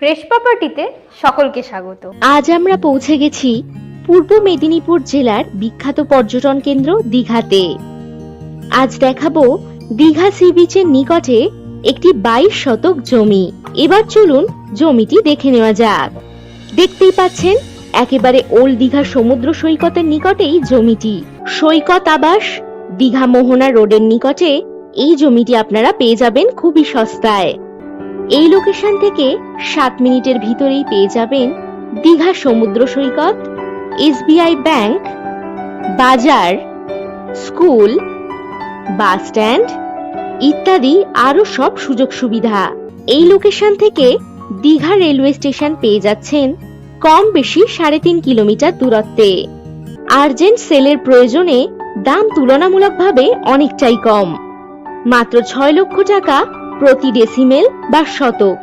Fresh প্রপার্টিতে সকলকে স্বাগত। আজ আমরা পৌঁছে গেছি পূর্ব মেদিনীপুর জেলার বিখ্যাত পর্যটন কেন্দ্র দীঘাতে। আজ দেখাবো দীঘা সি বিচের নিকটে একটি 22 শতক জমি। এবার চলুন জমিটি দেখে নেওয়া যাক। দেখতেই পাচ্ছেন একেবারে ওল্ড দীঘা সমুদ্র সৈকতের নিকটেই জমিটি। সৈকত আবাস দীঘা মোহনা রোডের নিকটে এই জমিটি আপনারা পেয়ে যাবেন খুবই সস্তায়। এই লোকেশন থেকে 7 মিনিটের ভিতরেই পেয়ে যাবেন দীঘা সমুদ্র সৈকত, এসবিআই ব্যাংক, বাজার, স্কুল, বাস স্ট্যান্ড ইত্যাদি আরো সব সুযোগ সুবিধা। এই লোকেশন থেকে দীঘা রেলওয়ে স্টেশন পেয়ে যাচ্ছেন কম বেশি 3.5 কিলোমিটার দূরত্বে। আর্জেন্ট সেলের প্রয়োজনে দাম তুলনামূলকভাবে অনেকটাই কম, মাত্র 6 লক্ষ টাকা প্রতি ডেসিমেল বা শতক।